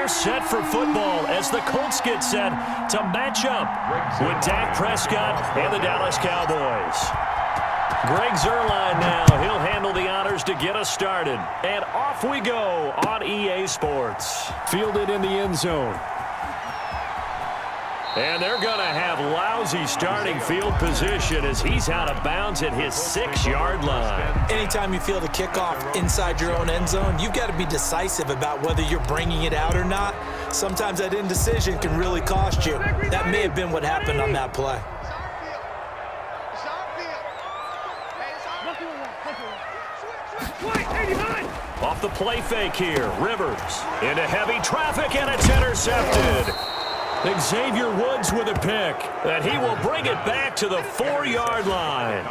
they're set for football as the Colts get set to match up with Dak Prescott and the Dallas Cowboys. Greg Zuerlein now. He'll handle the honors to get us started. And off we go on EA Sports. Fielded in the end zone. And they're going to have lousy starting field position as he's out of bounds at his 6-yard line. Anytime you field a kickoff inside your own end zone, you've got to be decisive about whether you're bringing it out or not. Sometimes that indecision can really cost you. That may have been what happened on that play. Off the play fake here, Rivers into heavy traffic, and it's intercepted. Xavier Woods with a pick, and he will bring it back to the 4-yard line.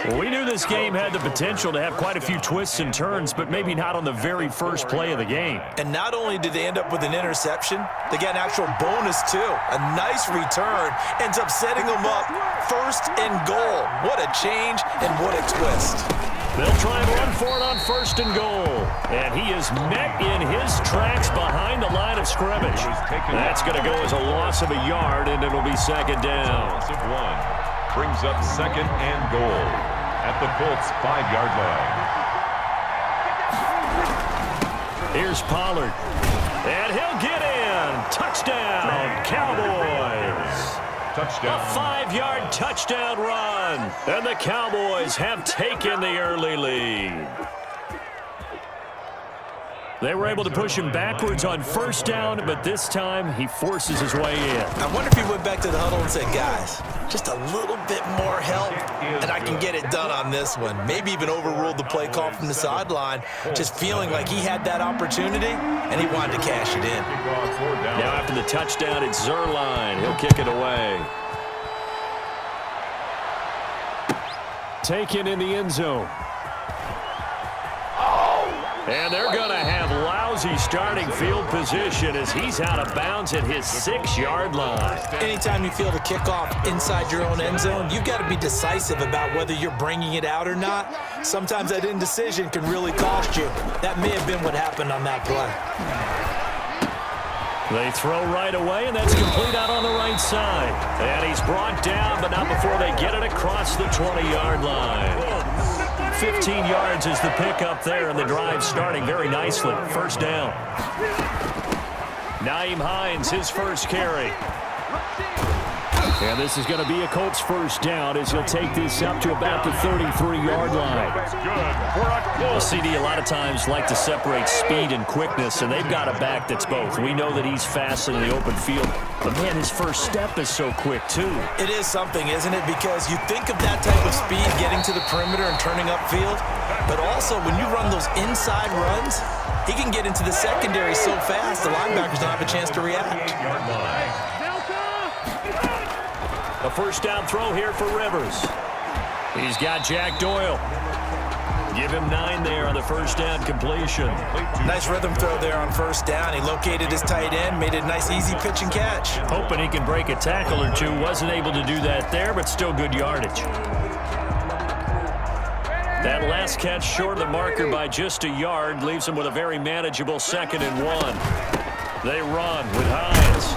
Well, we knew this game had the potential to have quite a few twists and turns, but maybe not on the very first play of the game. And not only did they end up with an interception, they got an actual bonus too. A nice return ends up setting them up first and goal. What a change and what a twist. They'll try and run for it on first and goal. And he is met in his tracks behind the line of scrimmage. That's going to go as a loss of a yard, and it'll be second down. Loss of 1 brings up second and goal at the Colts 5-yard line. Here's Pollard. And he'll get in. Touchdown, Cowboys. Touchdown. A 5-yard touchdown run. And the Cowboys have taken the early lead. They were able to push him backwards on first down, but this time he forces his way in. I wonder if he went back to the huddle and said, guys, just a little bit more help, and I can get it done on this one. Maybe even overruled the play call from the sideline, just feeling like he had that opportunity, and he wanted to cash it in. Now after the touchdown, it's Zuerlein. He'll kick it away. Taken in the end zone. And they're going to have lousy starting field position as he's out of bounds at his 6-yard line. Anytime you field a kickoff inside your own end zone, you've got to be decisive about whether you're bringing it out or not. Sometimes that indecision can really cost you. That may have been what happened on that play. They throw right away, and that's complete out on the right side. And he's brought down, but not before they get it across the 20-yard line. 15 yards is the pickup there, and the drive starting very nicely. First down. Nyheim Hines, his first carry. And this is going to be a Colts first down as he'll take this up to about the 33-yard line. Well, CD a lot of times like to separate speed and quickness, and they've got a back that's both. We know that he's fast in the open field, but man, his first step is so quick too. It is something, isn't it? Because you think of that type of speed getting to the perimeter and turning upfield, but also when you run those inside runs, he can get into the secondary so fast the linebackers don't have a chance to react. A first down throw here for Rivers. He's got Jack Doyle. Give him 9 there on the first down completion. Nice rhythm throw there on first down. He located his tight end, made it a nice easy pitch and catch. Hoping he can break a tackle or two. Wasn't able to do that there, but still good yardage. That last catch short of the marker by just a yard leaves him with a very manageable 2nd and 1. They run with Hines.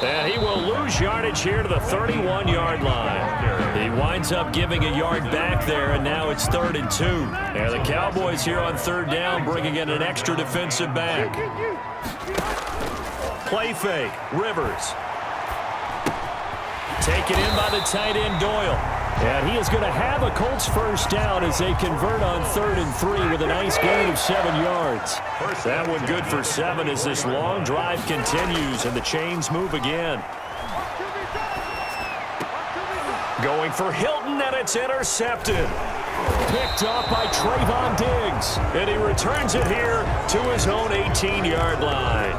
And he will lose yardage here to the 31-yard line. He winds up giving a yard back there, and now it's 3rd and 2. And the Cowboys here on 3rd down bringing in an extra defensive back. Play fake, Rivers. Taken in by the tight end, Doyle. And he is going to have a Colts first down as they convert on 3rd and 3 with a nice gain of 7 yards. That one good for 7 as this long drive continues and the chains move again. Going for Hilton, and it's intercepted. Picked off by Trayvon Diggs. And he returns it here to his own 18-yard line.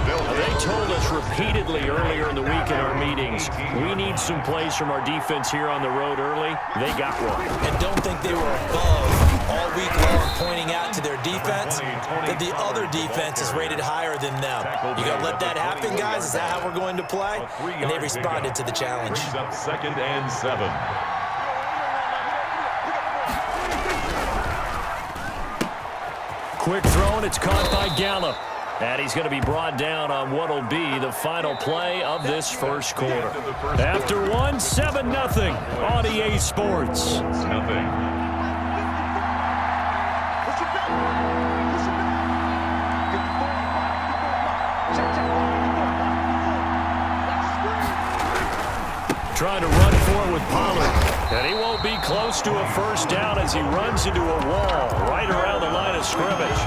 They told us repeatedly earlier in the week in our meetings, we need some plays from our defense here on the road early. They got one. And don't think they were above all week long pointing out to their defense that the other defense is rated higher than them. You got to let that happen, guys. Is that how we're going to play? And they responded to the challenge. 2nd and 7. Quick throw, and it's caught by Gallup. And he's going to be brought down on what will be the final play of this first quarter. After one, 7-0 on EA Sports. Trying to run forward with Pollard. And he won't be close to a first down as he runs into a wall right around the line of scrimmage.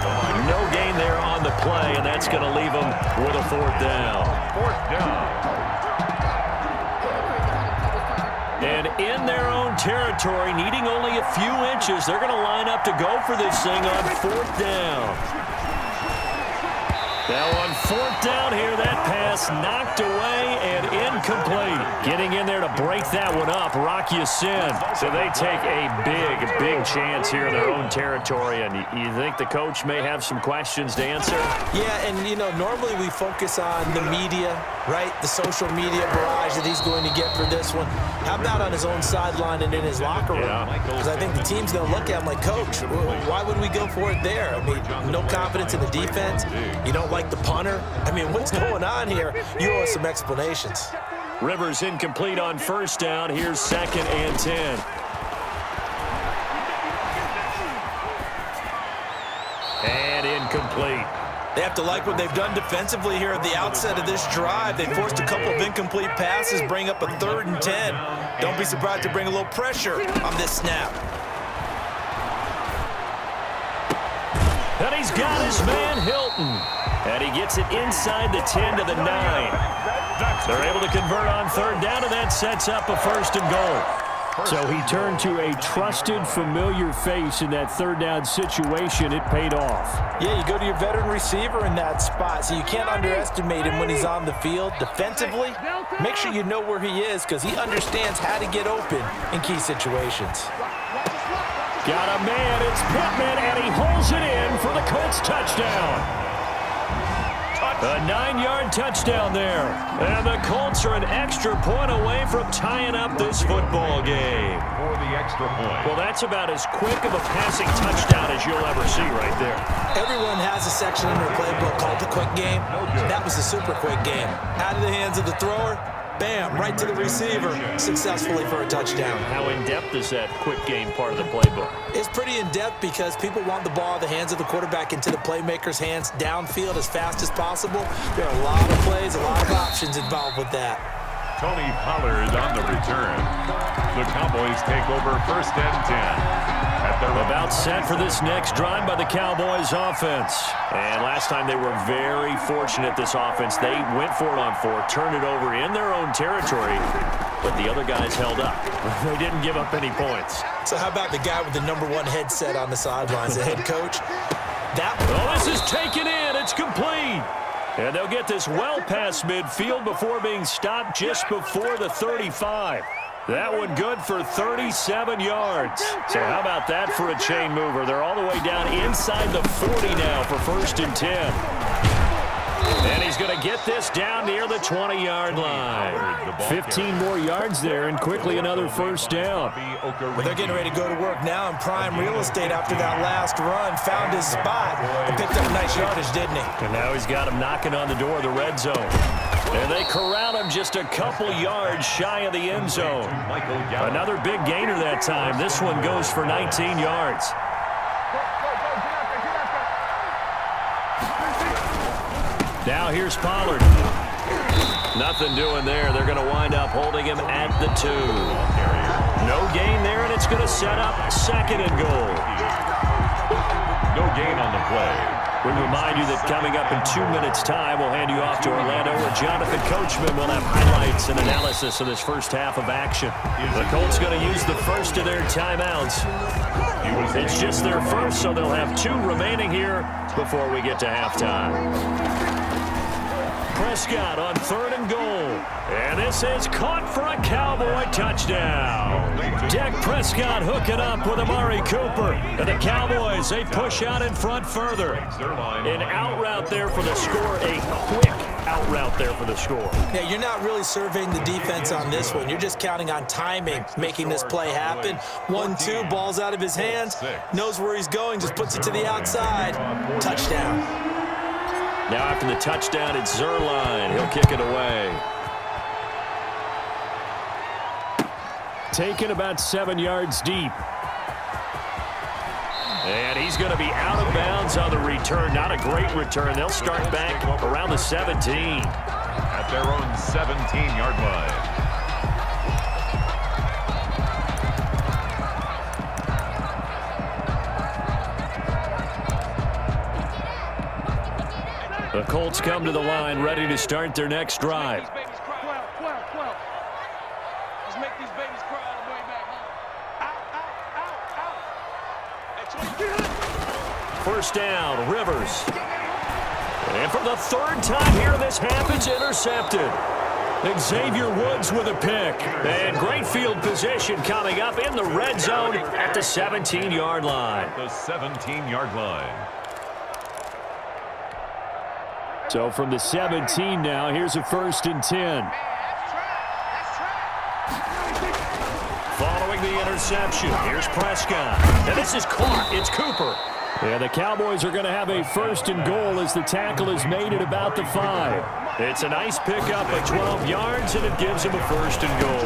No gain there on the play, and that's going to leave him with a fourth down. And in their own territory, needing only a few inches, they're going to line up to go for this thing on fourth down. Now on fourth down here, that pass knocked away and incomplete. Getting in there to break that one up, Rock Ya-Sin. So they take a big chance here in their own territory. And you think the coach may have some questions to answer? Yeah, and, you know, normally we focus on the media, right? The social media barrage that he's going to get for this one. How about on his own sideline and in his locker room? Because I think the team's going to look at him like, Coach, why would we go for it there? I mean, no confidence in the defense. You don't like the punter? I mean, what's going on here? You owe us some explanations. Rivers incomplete on first down. Here's 2nd and 10. And incomplete. They have to like what they've done defensively here at the outset of this drive. They forced a couple of incomplete passes, bring up a 3rd and 10. Don't be surprised to bring a little pressure on this snap. And he's got his man Hilton. And he gets it inside the 10 to the 9. They're able to convert on 3rd down, and that sets up a 1st and goal. So he turned to a trusted, familiar face in that 3rd down situation. It paid off. Yeah, you go to your veteran receiver in that spot, so you can't underestimate him when he's on the field. Defensively, make sure you know where he is because he understands how to get open in key situations. Got a man, it's Pittman, and he holds it in for the Colts touchdown. A 9-yard touchdown there. And the Colts are an extra point away from tying up this football game. For the extra point. Well, that's about as quick of a passing touchdown as you'll ever see right there. Everyone has a section in their playbook called the quick game. That was the super quick game. Out of the hands of the thrower, bam, right to the receiver, successfully for a touchdown. How in-depth is that quick game part of the playbook? It's pretty in-depth because people want the ball in the hands of the quarterback into the playmaker's hands downfield as fast as possible. There are a lot of plays, a lot of options involved with that. Tony Pollard on the return. The Cowboys take over 1st and 10. About set for this next drive by the Cowboys offense. And last time they were very fortunate, this offense. They went for it on 4, turned it over in their own territory, but the other guys held up. They didn't give up any points. So how about the guy with the #1 headset on the sidelines, the head coach? This is taken in. It's complete. And they'll get this well past midfield before being stopped just before the 35. That one good for 37 yards. So how about that for a chain mover? They're all the way down inside the 40 now for 1st and 10. And he's going to get this down near the 20-yard line. 15 more yards there, and quickly another 1st down. Well, they're getting ready to go to work now in prime real estate after that last run. Found his spot and picked up nice yardage, didn't he? And now he's got him knocking on the door of the red zone. And they corral him just a couple yards shy of the end zone. Another big gainer that time. This one goes for 19 yards. Now here's Pollard. Nothing doing there. They're going to wind up holding him at the 2. No gain there, and it's going to set up 2nd and goal. No gain on the play. We remind you that coming up in 2 minutes' time, we'll hand you off to Orlando, where Jonathan Coachman will have highlights and analysis of this first half of action. The Colts going to use the first of their timeouts. It's just their first, so they'll have 2 remaining here before we get to halftime. Prescott on 3rd and goal. And this is caught for a Cowboy touchdown. Dak Prescott hooking up with Amari Cooper. And the Cowboys, they push out in front further. An out route there for the score. A quick out route there for the score. Yeah, you're not really surveying the defense on this one. You're just counting on timing, making this play happen. 1-2, ball's out of his hands. Knows where he's going, just puts it to the outside. Touchdown. Now after the touchdown, it's Zerline. He'll kick it away. Taken about 7 yards deep. And he's going to be out of bounds on the return. Not a great return. They'll start back around the 17. At their own 17-yard line. The Colts come to the line, ready to start their next drive. First down, Rivers. And for the third time here in this half, it's intercepted. Xavier Woods with a pick. And great field position coming up in the red zone at the 17-yard line. The 17-yard line. So from the 17 now, here's a 1st and 10. Following the interception, here's Prescott. And this is caught. It's Cooper. And the Cowboys are going to have a 1st and goal as the tackle is made at about the 5. It's a nice pickup of 12 yards, and it gives him a 1st and goal.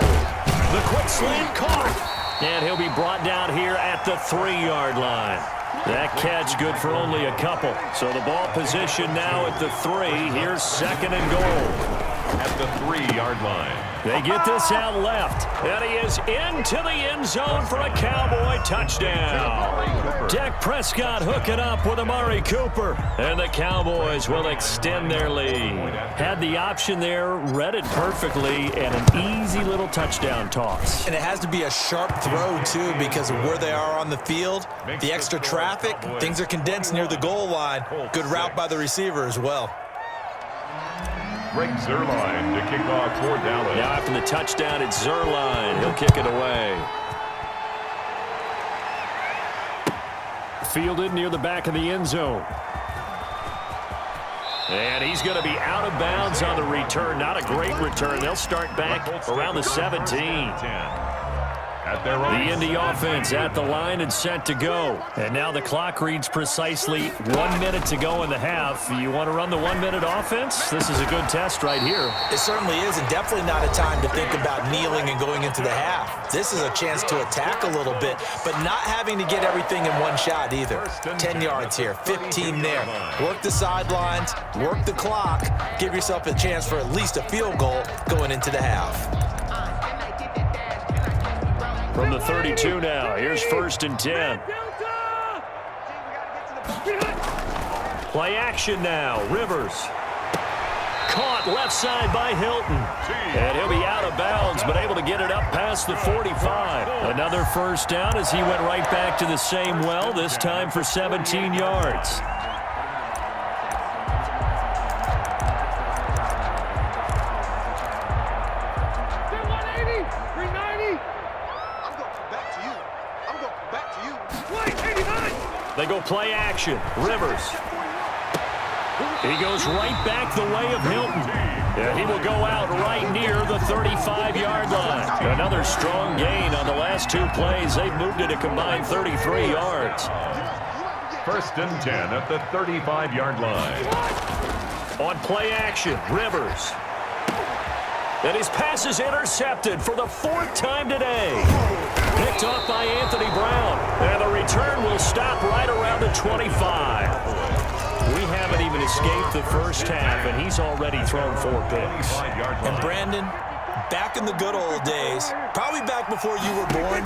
The quick slant caught. And he'll be brought down here at the 3-yard line. That catch good for only a couple. So the ball position now at the 3. Here's 2nd and goal. At the 3-yard line. They get this out left. And he is into the end zone for a Cowboy touchdown. Dak Prescott hooking up with Amari Cooper. And the Cowboys will extend their lead. Had the option there, read it perfectly, and an easy little touchdown toss. And it has to be a sharp throw, too, because of where they are on the field. The extra traffic, things are condensed near the goal line. Good route by the receiver as well. Greg Zerline to kick off for Dallas. Now after the touchdown, it's Zerline. He'll kick it away. Fielded near the back of the end zone. And he's going to be out of bounds on the return. Not a great return. They'll start back around the 17. The Indy offense at the line and set to go. And now the clock reads precisely 1 minute to go in the half. You want to run the 1-minute offense? This is a good test right here. It certainly is, and definitely not a time to think about kneeling and going into the half. This is a chance to attack a little bit, but not having to get everything in one shot either. 10 yards here, 15 there. Work the sidelines, work the clock, give yourself a chance for at least a field goal going into the half. From the 32 now, here's 1st and 10. Play action now, Rivers. Caught left side by Hilton. And he'll be out of bounds, but able to get it up past the 45. Another 1st down as he went right back to the same well, this time for 17 yards. They go play action. Rivers. He goes right back the way of Hilton. And he will go out right near the 35-yard line. Another strong gain on the last 2 plays. They've moved it a combined 33 yards. 1st and 10 at the 35-yard line. On play action, Rivers. And his pass is intercepted for the 4th time today. Picked off by Anthony Brown. And the return will stop right around the 25. We haven't even escaped the first half, and he's already thrown 4 picks. And Brandon, back in the good old days, probably back before you were born,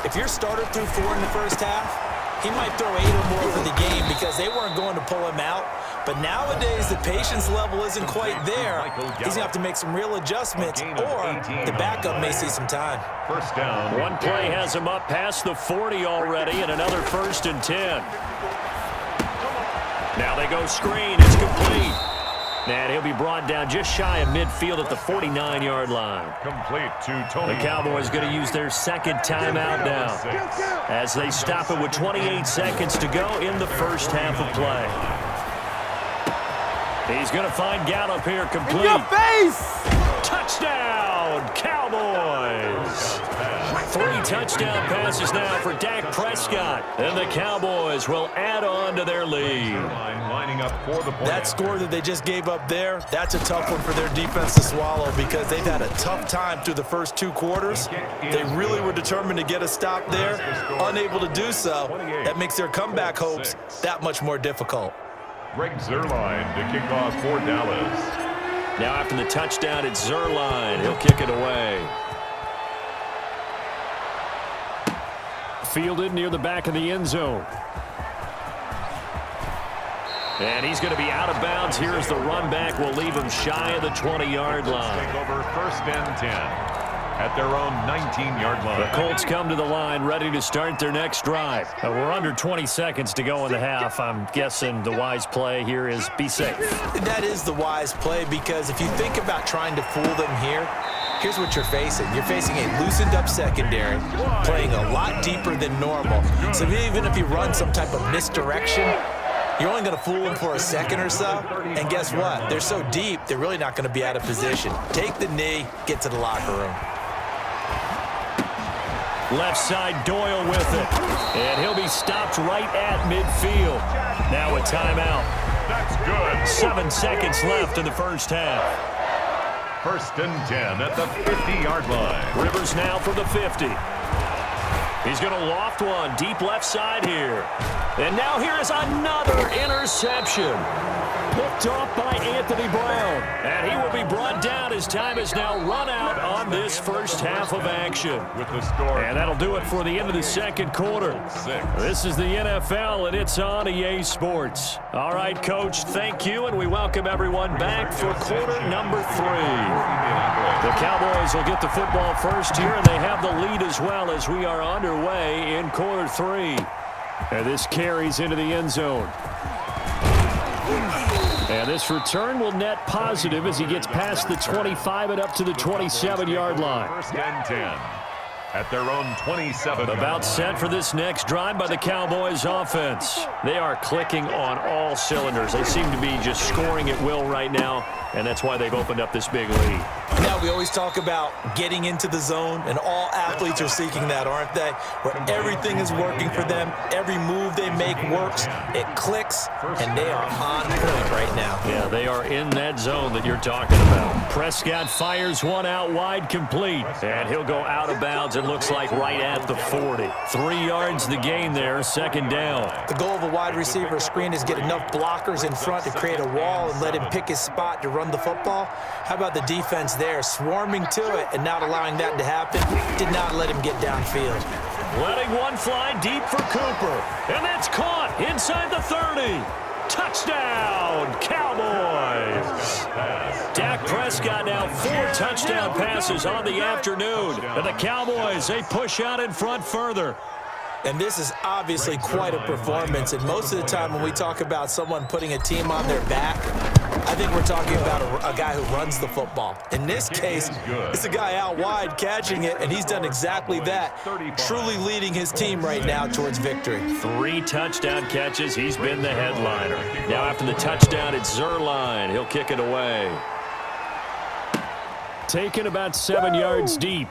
if your starter threw 4 in the first half, he might throw 8 or more for the game because they weren't going to pull him out. But nowadays, the patience level isn't quite there. He's going to have to make some real adjustments, or the backup may see some time. 1st down. One play has him up past the 40 already, and another 1st and 10. Now they go screen. It's complete. And he'll be brought down just shy of midfield at the 49-yard line. Complete to Tony. The Cowboys going to use their 2nd timeout now as they stop it with 28 seconds to go in the first half of play. He's going to find Gallup here complete. In your face! Touchdown, Cowboys! 3 touchdown passes now for Dak Prescott. And the Cowboys will add on to their lead. Lining up for the that score that they just gave up there, that's a tough one for their defense to swallow because they've had a tough time through the first 2 quarters. They really were determined to get a stop there, unable to do so. That makes their comeback hopes that much more difficult. Greg Zuerlein to kick off for Dallas. Now after the touchdown, it's Zuerlein. He'll kick it away. Fielded near the back of the end zone. And he's going to be out of bounds. Here's the run back. Will leave him shy of the 20-yard line. Take over 1st and 10 at their own 19-yard line. The Colts come to the line ready to start their next drive. We're under 20 seconds to go in the half. I'm guessing the wise play here is be safe. That is the wise play because if you think about trying to fool them here, here's what you're facing. You're facing a loosened-up secondary, playing a lot deeper than normal. So even if you run some type of misdirection, you're only going to fool them for a second or so. And guess what? They're so deep, they're really not going to be out of position. Take the knee, get to the locker room. Left side, Doyle with it. And he'll be stopped right at midfield. Now a timeout. That's good. 7 seconds left in the first half. 1st and 10 at the 50-yard line. Rivers now from the 50. He's going to loft one deep left side here. And now here is another interception. Picked off by Anthony Brown. And he will be brought down as time is now run out on this first half of action. With the score. And that'll do it for the end of the second quarter. This is the NFL, and it's on EA Sports. All right, Coach, thank you, and we welcome everyone back for quarter number 3. The Cowboys will get the football first here, and they have the lead as well as we are underway in quarter 3. And this carries into the end zone. And this return will net positive as he gets past the 25 and up to the 27-yard line. 1st and 10 at their own 27. About set for this next drive by the Cowboys offense. They are clicking on all cylinders. They seem to be just scoring at will right now, and that's why they've opened up this big lead. Now, we always talk about getting into the zone, and all athletes are seeking that, aren't they? Where everything is working for them. Every move they make works. It clicks, and they are on point right now. Yeah, they are in that zone that you're talking about. Prescott fires one out wide complete, and he'll go out of bounds. It looks like right at the 40. 3 yards the gain there, 2nd down. The goal of a wide receiver screen is get enough blockers in front to create a wall and let him pick his spot to run the football. How about the defense there, swarming to it and not allowing that to happen? Did not let him get downfield. Letting one fly deep for Cooper, and that's caught inside the 30. Touchdown, Cowboys! Dak Prescott now 4 touchdown passes on the afternoon. And the Cowboys, they push out in front further. And this is obviously quite a performance. And most of the time when we talk about someone putting a team on their back, I think we're talking about a guy who runs the football. In this case, it's a guy out wide catching it, and he's done exactly that, truly leading his team right now towards victory. 3 touchdown catches. He's been the headliner. Now after the touchdown, it's Zuerlein. He'll kick it away. Taken about 7 yards deep.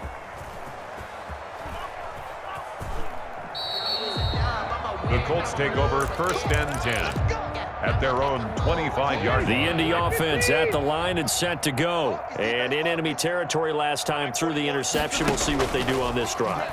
The Colts take over 1st and 10 at their own 25-yard line. The Indy offense at the line and set to go. And in enemy territory last time through the interception. We'll see what they do on this drive.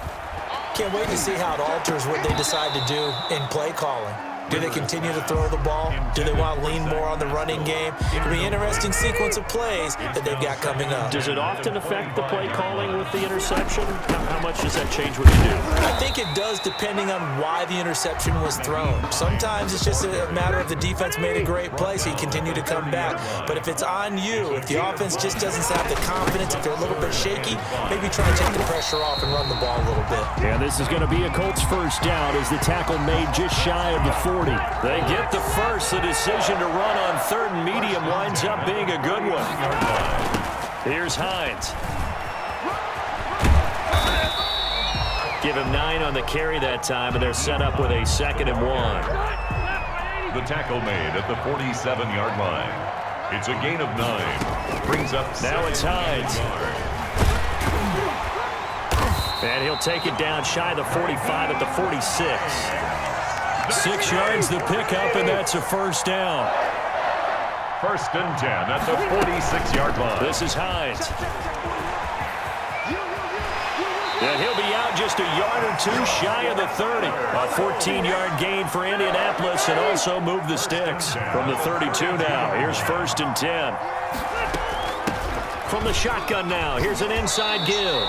Can't wait to see how it alters what they decide to do in play calling. Do they continue to throw the ball? Do they want to lean more on the running game? It'll be an interesting sequence of plays that they've got coming up. Does it often affect the play calling with the interception? How much does that change what you do? I think it does depending on why the interception was thrown. Sometimes it's just a matter of the defense made a great play, so you continue to come back. But if it's on you, if the offense just doesn't have the confidence, if they're a little bit shaky, maybe try to take the pressure off and run the ball a little bit. And this is going to be a Colts first down as the tackle made just shy of the 40. They get the first. The decision to run on 3rd and medium winds up being a good one. Here's Hines. Give him 9 on the carry that time, and they're set up with a 2nd and 1. The tackle made at the 47-yard line. It's a gain of 9. Brings up now it's Hines. And he'll take it down shy of the 45 at the 46. 6 yards the pickup, and that's a first down. First and 10 at the 46-yard line. This is Hines. And he'll be out just a yard or two shy of the 30. A 14-yard gain for Indianapolis, and also move the sticks from the 32 now. Here's first and 10. From the shotgun now, here's an inside give.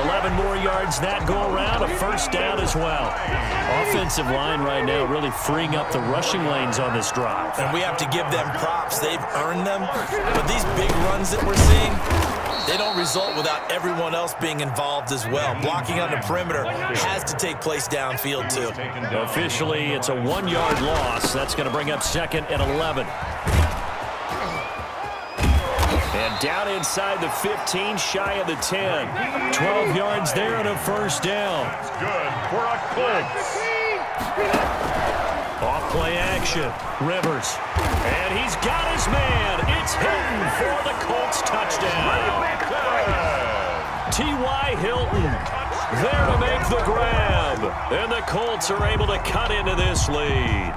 11 more yards that go around, a first down as well. Offensive line right now really freeing up the rushing lanes on this drive. And we have to give them props. They've earned them. But these big runs that we're seeing, they don't result without everyone else being involved as well. Blocking on the perimeter has to take place downfield too. Officially, it's a 1-yard loss. That's going to bring up second and 11. And down inside the 15, shy of the 10. 12 yards there and a first down. It's good for a Colts. Off play action. Rivers. And he's got his man. It's Hilton for the Colts touchdown. T.Y. Hilton there to make the grab. And the Colts are able to cut into this lead.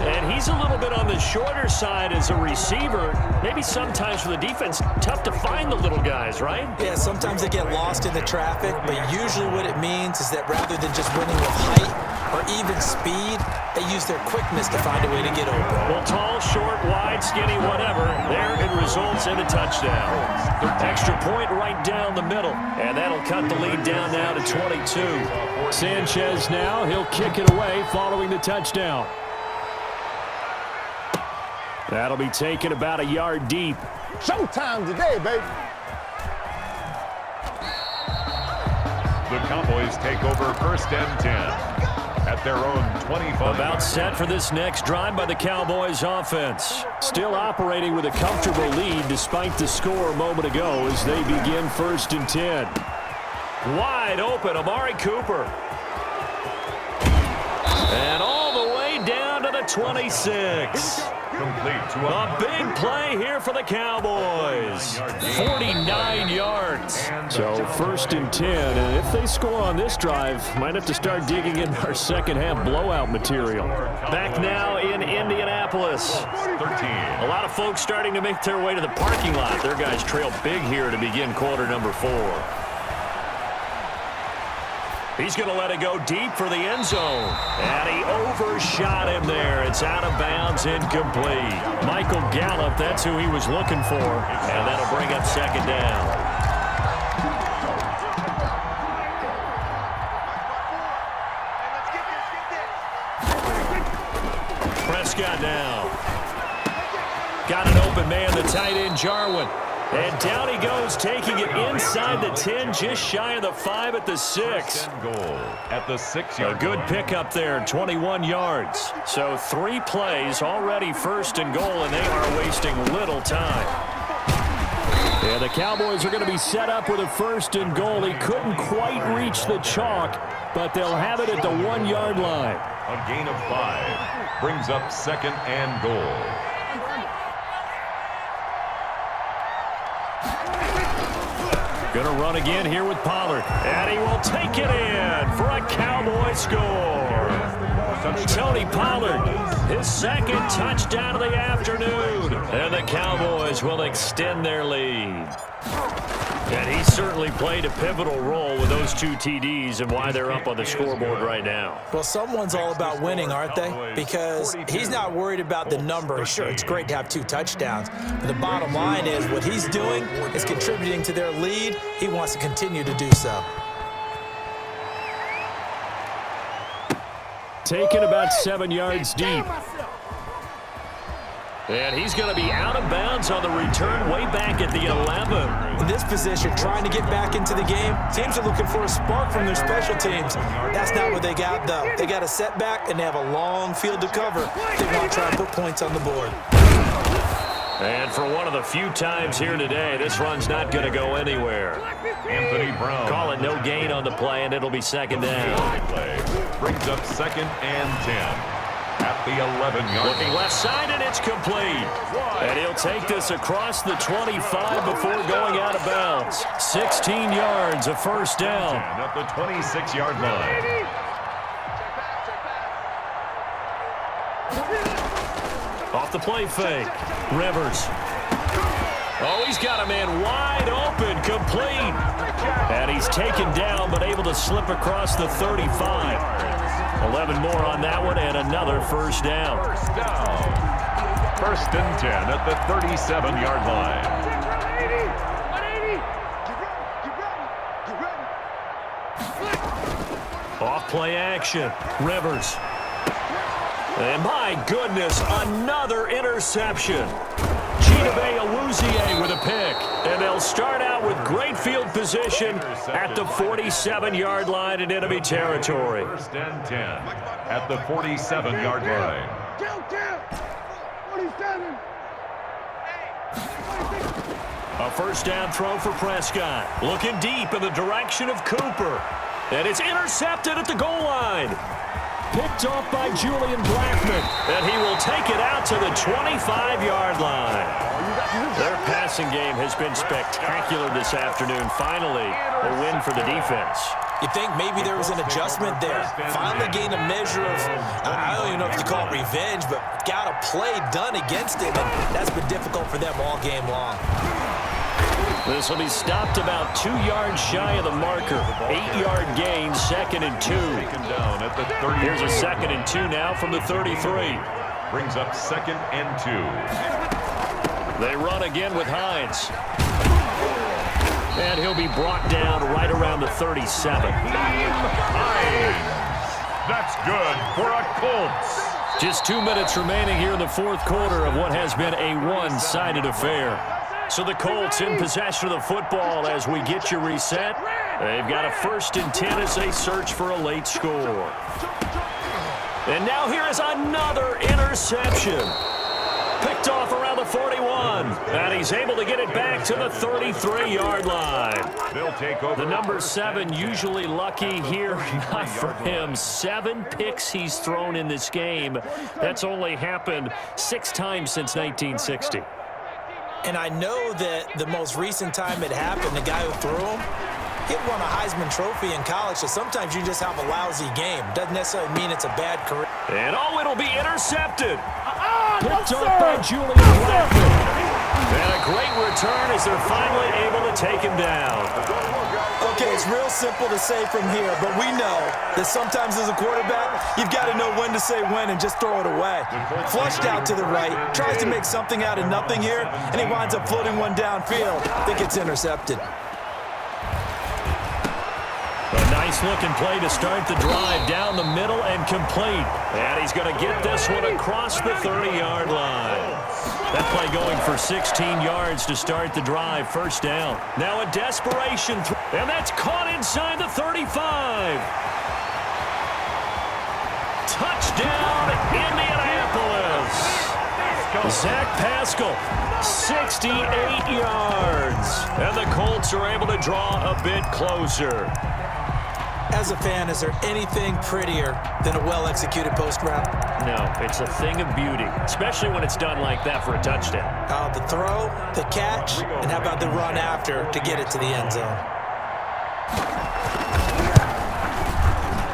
And he's a little bit on the shorter side as a receiver. Maybe sometimes for the defense, tough to find the little guys, right? Yeah, sometimes they get lost in the traffic, but usually what it means is that rather than just winning with height or even speed, they use their quickness to find a way to get open. Well, tall, short, wide, skinny, whatever, there it results in a touchdown. Extra point right down the middle, and that'll cut the lead down now to 22. Sanchez now, he'll kick it away following the touchdown. That'll be taken about a yard deep. Showtime today, baby. The Cowboys take over first and 10 at their own 25. About set for this next drive by the Cowboys offense. Still operating with a comfortable lead despite the score a moment ago as they begin first and 10. Wide open, Amari Cooper. And all the way down to the 26. Complete to A big play here for the Cowboys. 49 yards. So first and 10, and if they score on this drive, might have to start digging in our second half blowout material. Back now in Indianapolis. 13. A lot of folks starting to make their way to the parking lot. Their guys trail big here to begin quarter number 4. He's going to let it go deep for the end zone. And he overshot him there. It's out of bounds, incomplete. Michael Gallup, that's who he was looking for. And that'll bring up second down. Prescott now. Got an open man, the tight end, Jarwin. And down he goes, taking it inside the 10, just shy of the 5 at the 6. Goal at the 6-yard. A good pickup there, 21 yards. So 3 plays, already first and goal, and they are wasting little time. Yeah, the Cowboys are going to be set up with a first and goal. He couldn't quite reach the chalk, but they'll have it at the 1-yard line. A gain of 5 brings up second and goal. Going to run again here with Pollard. And he will take it in for a Cowboy score. Tony Pollard, his second touchdown of the afternoon. And the Cowboys will extend their lead. And he certainly played a pivotal role with those 2 TDs and why they're up on the scoreboard right now. Well, someone's all about winning, aren't they? Because he's not worried about the number. Sure, it's great to have 2 touchdowns. But the bottom line is what he's doing is contributing to their lead. He wants to continue to do so. Taken about 7 yards deep. And he's going to be out of bounds on the return way back at the 11. In this position, trying to get back into the game, teams are looking for a spark from their special teams. That's not what they got, though. They got a setback, and they have a long field to cover. They want to try and put points on the board. And for one of the few times here today, this run's not going to go anywhere. Anthony Brown. Call it no gain on the play, and it'll be second down. Brings up second and 10. At the 11-yard line. Looking left side, and it's complete. And he'll take this across the 25 before going out of bounds. 16 yards, a first down. At the 26-yard line. Off the play fake. Rivers. Oh, he's got a man wide open, complete. And he's taken down, but able to slip across the 35. 11 more on that one, and another first down. First and 10 at the 37-yard line. Off play action. Rivers. And my goodness, another interception. Chidobe Awuzie with a pick. And they'll start out with great field position at the 47-yard line in enemy territory. First and 10 at the 47-yard line. A first down throw for Prescott. Looking deep in the direction of Cooper. And it's intercepted at the goal line. Picked off by Julian Blackman. And he will take it out to the 25-yard line. Their passing game has been spectacular this afternoon. Finally, a win for the defense. You think maybe there was an adjustment there. Finally gained a measure of, I don't even know if you call it revenge, but got a play done against it, and that's been difficult for them all game long. This will be stopped about 2 yards shy of the marker. 8-yard gain, second and 2. Down at the 30. Here's a second and 2 now from the 33. Brings up second and 2. They run again with Hines. And he'll be brought down right around the 37. Hines. That's good for a Colts. Just 2 minutes remaining here in the fourth quarter of what has been a one-sided affair. So the Colts in possession of the football as we get you reset. They've got a first and 10 as they search for a late score. And now here is another interception. Picked off around the 41. And he's able to get it back to the 33-yard line. They'll take over. The number 7 usually lucky here. Not for him. 7 picks he's thrown in this game. That's only happened 6 times since 1960. And I know that the most recent time it happened, the guy who threw him, he had won a Heisman Trophy in college, so sometimes you just have a lousy game. Doesn't necessarily mean it's a bad career. And oh, it'll be intercepted. Picked up by Julian Blackman. And a great return as they're finally able to take him down. Okay, it's real simple to say from here, but we know that sometimes as a quarterback, you've got to know when to say when and just throw it away. Flushed out to the right, tries to make something out of nothing here, and he winds up floating one downfield. I think it's intercepted. A nice-looking play to start the drive down the middle and complete. And he's going to get this one across the 30-yard line. That play going for 16 yards to start the drive. First down. Now a desperation and that's caught inside the 35. Touchdown, Indianapolis. Zach Pascal, 68 yards. And the Colts are able to draw a bit closer. As a fan, is there anything prettier than a well-executed post route? No, it's a thing of beauty, especially when it's done like that for a touchdown. The throw, the catch, and how about the run after to get it to the end zone?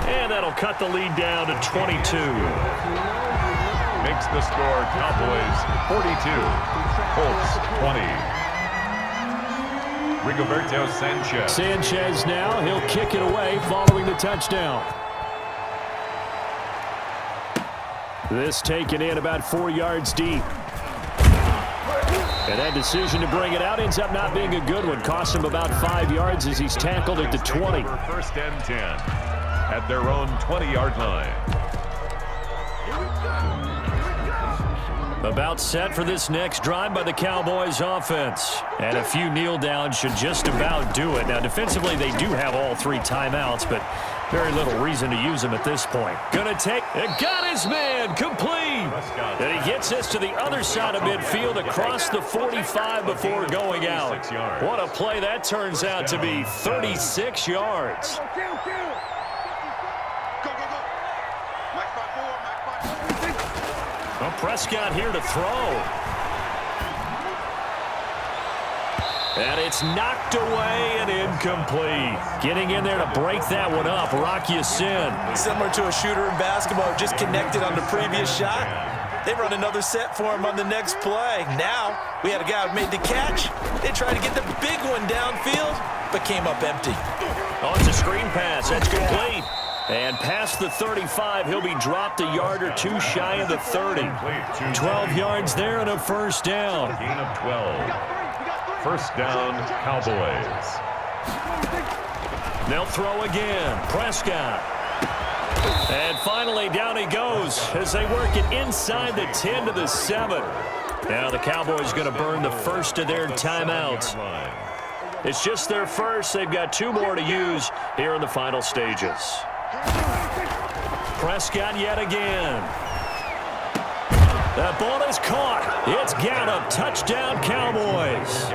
And that'll cut the lead down to 22. Makes the score Cowboys 42, Colts 20. Rigoberto Sanchez. Sanchez now, he'll kick it away following the touchdown. This taken in about 4 yards deep. And that decision to bring it out ends up not being a good one. Cost him about 5 yards as he's tackled at the 20. First and 10 at their own 20-yard line. About set for this next drive by the Cowboys offense. And a few kneel downs should just about do it. Now, defensively, they do have all 3 timeouts, but very little reason to use them at this point. Gonna take, and got his man, complete. And he gets this to the other side of midfield across the 45 before going out. What a play that turns out to be, 36 yards. Prescott here to throw. And it's knocked away and incomplete. Getting in there to break that one up, Rock Ya-Sin. Similar to a shooter in basketball, just connected on the previous shot. They run another set for him on the next play. Now, we had a guy who made the catch. They tried to get the big one downfield, but came up empty. Oh, it's a screen pass. That's complete. And past the 35, he'll be dropped a yard or two shy of the 30. 12 yards there and a first down. Gain of 12. First down, Cowboys. They'll throw again. Prescott. And finally, down he goes as they work it inside the 10 to the 7. Now the Cowboys going to burn the first of their timeouts. It's just their first. They've got 2 more to use here in the final stages. Prescott yet again. That ball is caught. It's Gallup. Touchdown, Cowboys.